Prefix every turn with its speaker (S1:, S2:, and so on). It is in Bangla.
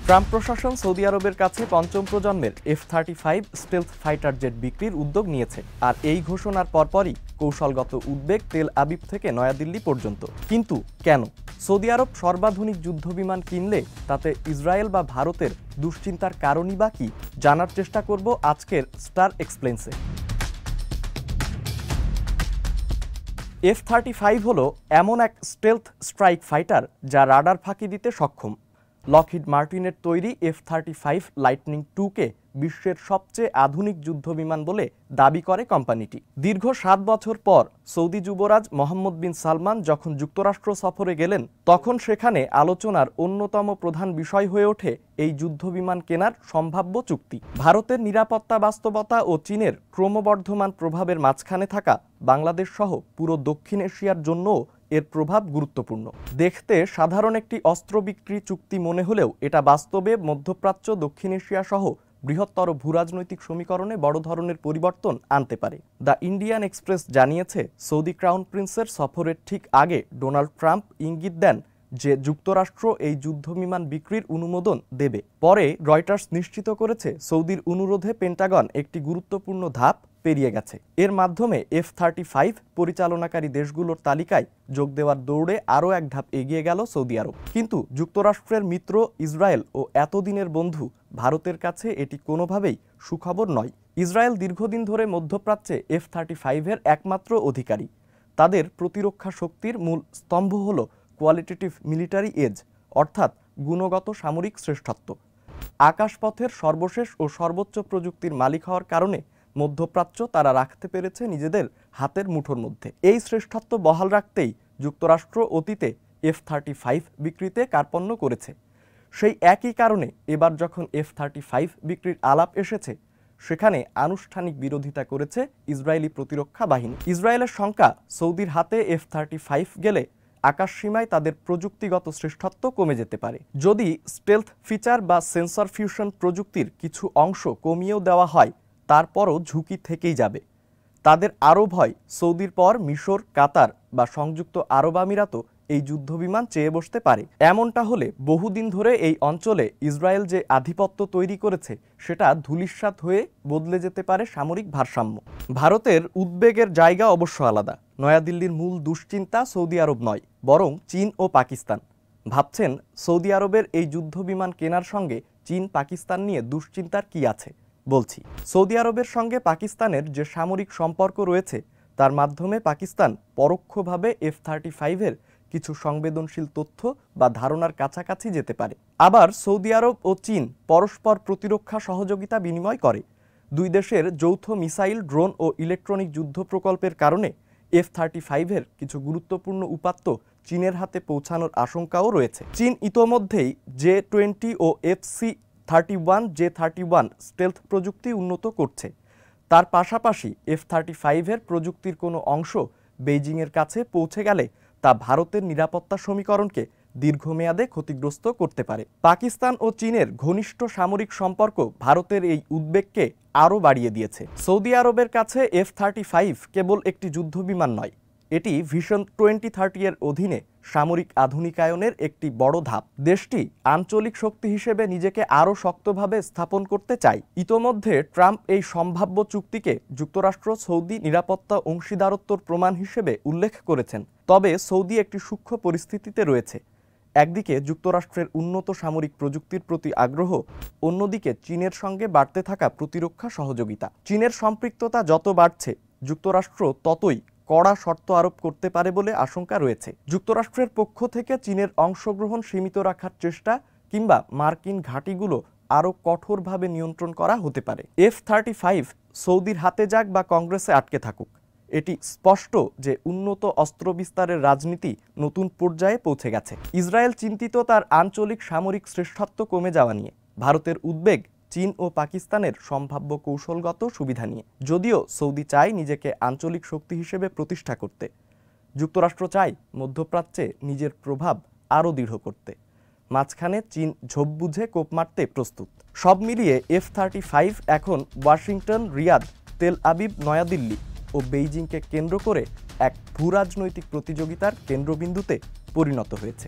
S1: ট্রাম্প প্রশাসন সৌদি আরবের কাছে পঞ্চম প্রজন্মের F-35 স্টেলথ ফাইটার জেট বিক্রির উদ্যোগ নিয়েছে। আর এই ঘোষণার পরপরই কৌশলগত উদ্বেগ তেল আবিব থেকে নয়াদিল্লি পর্যন্ত। কিন্তু কেন? সৌদি আরব সর্বাধুনিক যুদ্ধবিমান কিনলে তাতে ইসরায়েল বা ভারতের দুশ্চিন্তার কারণই বা কি? জানার চেষ্টা করব আজকের স্টার এক্সপ্লেন্সে। F-35 হলো এমন এক স্টেলথ স্ট্রাইক ফাইটার যা রাডার ফাঁকি দিতে সক্ষম। লকহিড মার্টিনের তৈরি F-35 লাইটনিং 2কে বিশ্বের সবচেয়ে আধুনিক যুদ্ধবিমান বলে দাবি করে কোম্পানিটি। দীর্ঘ 7 বছর পর সৌদি যুবরাজ মোহাম্মদ বিন সালমান যখন যুক্তরাষ্ট্র সফরে গেলেন, তখন সেখানে আলোচনার অন্যতম প্রধান বিষয় হয়ে ওঠে এই যুদ্ধবিমান কেনার সম্ভাব্য চুক্তি। ভারতের নিরাপত্তা বাস্তবতা ও চীনের ক্রমবর্ধমান প্রভাবের মাঝখানে থাকা বাংলাদেশ সহ পুরো দক্ষিণ এশিয়ার জন্যও এর প্রভাব গুরুত্বপূর্ণ। দেখতে সাধারণ একটি অস্ত্র বিক্রি চুক্তি মনে হলেও এটা বাস্তবে মধ্যপ্রাচ্য, দক্ষিণ এশিয়া সহ বৃহত্তর ভূরাজনৈতিক সমীকরণে বড় ধরনের পরিবর্তন আনতে পারে। দ্য ইন্ডিয়ান এক্সপ্রেস জানিয়েছে, সৌদি ক্রাউন প্রিন্সের সফরের ঠিক আগে ডোনাল্ড ট্রাম্প ইঙ্গিত দেন যে যুক্তরাষ্ট্র এই যুদ্ধবিমান বিক্রির অনুমোদন দেবে। পরে রয়টার্স নিশ্চিত করেছে, সৌদির অনুরোধে পেন্টাগন একটি গুরুত্বপূর্ণ ধাপ পেরিয়ে গেছে। এর মাধ্যমে F-35 পরিচালনাকারী দেশগুলোর তালিকায় যোগ দেওয়ার দৌড়ে আরও এক ধাপ এগিয়ে গেল সৌদি আরব। কিন্তু যুক্তরাষ্ট্রের মিত্র ইসরায়েল ও এতদিনের বন্ধু ভারতের কাছে এটি কোনোভাবেই সুখবর নয়। ইসরায়েল দীর্ঘদিন ধরে মধ্যপ্রাচ্যে F-35-এর একমাত্র অধিকারী। তাদের প্রতিরক্ষা শক্তির মূল স্তম্ভ হল কোয়ালিটেটিভ মিলিটারি এজ, অর্থাৎ গুণগত সামরিক শ্রেষ্ঠত্ব। আকাশপথের সর্বশেষ ও সর্বোচ্চ প্রযুক্তির মালিক হওয়ার কারণে মধ্যপ্রাচ্য তারা রাখতে পেরেছে নিজেদের হাতের মুঠোর মধ্যে। এই শ্রেষ্ঠত্ব বহাল রাখতেই যুক্তরাষ্ট্র অতীতে F-35 বিক্রিতে কার্পণ্য করেছে। সেই একই কারণে এবার যখন F-35 বিক্রির আলাপ এসেছে, সেখানে আনুষ্ঠানিক বিরোধিতা করেছে ইসরায়েলি প্রতিরক্ষা বাহিনী। ইসরায়েলের শঙ্কা, সৌদির হাতে F-35 গেলে আকাশসীমায় তাদের প্রযুক্তিগত শ্রেষ্ঠত্ব কমে যেতে পারে। যদি স্টেলথ ফিচার বা সেন্সর ফিউশন প্রযুক্তির কিছু অংশ কমিয়েও দেওয়া হয়, তারপরও ঝুঁকি থেকেই যাবে। তাদের আরও ভয়, সৌদির পর মিশর, কাতার বা সংযুক্ত আরব আমিরাতও এই যুদ্ধবিমান চেয়ে বসতে পারে। এমনটা হলে বহুদিন ধরে এই অঞ্চলে ইসরায়েল যে আধিপত্য তৈরি করেছে, সেটা ধূলিসাৎ হয়ে বদলে যেতে পারে সামরিক ভারসাম্য। ভারতের উদ্বেগের জায়গা অবশ্য আলাদা। নয়াদিল্লির মূল দুশ্চিন্তা সৌদি আরব নয়, বরং চীন ও পাকিস্তান। ভাবছেন, সৌদি আরবের এই যুদ্ধবিমান কেনার সঙ্গে চীন পাকিস্তান নিয়ে দুশ্চিন্তার কি আছে? বলছি, সৌদি আরবের সঙ্গে পাকিস্তানের যে সামরিক সম্পর্ক রয়েছে, তার মাধ্যমে পাকিস্তান পরোক্ষভাবে F-35-এর কিছু সংবেদনশীল তথ্য বা ধারণার কাছাকাছি যেতে পারে। আবার সৌদি আরব ও চীন পরস্পর প্রতিরক্ষা সহযোগিতা বিনিময় করে। দুই দেশের যৌথ মিসাইল, ড্রোন ও ইলেকট্রনিক যুদ্ধ প্রকল্পের কারণে F-35-এর কিছু গুরুত্বপূর্ণ উপাত্ত চীনের হাতে পৌঁছানোর আশঙ্কাও রয়েছে। চীন ইতোমধ্যেই J-20 ও FC-31, J-31 স্টেলথ প্রযুক্তি উন্নত করছে। তার পাশাপাশি F-35-এর প্রযুক্তির কোনো অংশ বেইজিংয়ের কাছে পৌঁছে গেলে তা ভারতের নিরাপত্তা সমীকরণকে দীর্ঘমেয়াদে ক্ষতিগ্রস্ত করতে পারে। পাকিস্তান ও চীনের ঘনিষ্ঠ সামরিক সম্পর্ক ভারতের এই উদ্বেগকে আরও বাড়িয়ে দিয়েছে। সৌদি আরবের কাছে F-35 কেবল একটি যুদ্ধবিমান নয়, এটি ভিশন 2030-এর অধীনে সামরিক আধুনিকায়নের একটি বড় ধাপ। দেশটি আঞ্চলিক শক্তি হিসেবে নিজেকে আরও শক্তভাবে স্থাপন করতে চায়। ইতোমধ্যে ট্রাম্প এই সম্ভাব্য চুক্তিকে যুক্তরাষ্ট্র সৌদি নিরাপত্তা অংশীদারত্বর প্রমাণ হিসেবে উল্লেখ করেছেন। তবে সৌদি একটি সূক্ষ্ম পরিস্থিতিতে রয়েছে। একদিকে যুক্তরাষ্ট্রের উন্নত সামরিক প্রযুক্তির প্রতি আগ্রহ, অন্যদিকে চীনের সঙ্গে বাড়তে থাকা প্রতিরক্ষা সহযোগিতা। চীনের সম্পৃক্ততা যত বাড়ছে, যুক্তরাষ্ট্র ততই কড়া শর্ত আরোপ করতে পারে বলে আশঙ্কা রয়েছে। যুক্তরাষ্ট্রের পক্ষ থেকে চীনের অংশগ্রহণ সীমিত রাখার চেষ্টা কিংবা মার্কিন ঘাঁটিগুলো আরও কঠোরভাবে নিয়ন্ত্রণ করা হতে পারে। F-35 সৌদির হাতে যাক বা কংগ্রেসে আটকে থাকুক, এটি স্পষ্ট যে উন্নত অস্ত্র বিস্তারের রাজনীতি নতুন পর্যায়ে পৌঁছে গেছে। ইসরায়েল চিন্তিত তার আঞ্চলিক সামরিক শ্রেষ্ঠত্ব কমে যাওয়া নিয়ে। ভারতের উদ্বেগ চীন ও পাকিস্তানের সম্ভাব্য কৌশলগত সুবিধা নিয়ে। যদিও সৌদি চায় নিজেকে আঞ্চলিক শক্তি হিসেবে প্রতিষ্ঠা করতে, যুক্তরাষ্ট্র চায় মধ্যপ্রাচ্যে নিজের প্রভাব আরও দৃঢ় করতে। মাঝখানে চীন ঝোপ বুঝে কোপ মারতে প্রস্তুত। সব মিলিয়ে F-35 এখন Washington, Riyad, Tel Aviv, New Delhi ও বেইজিংকে কেন্দ্র করে এক ভূরাজনৈতিক প্রতিযোগিতার কেন্দ্রবিন্দুতে পরিণত হয়েছে।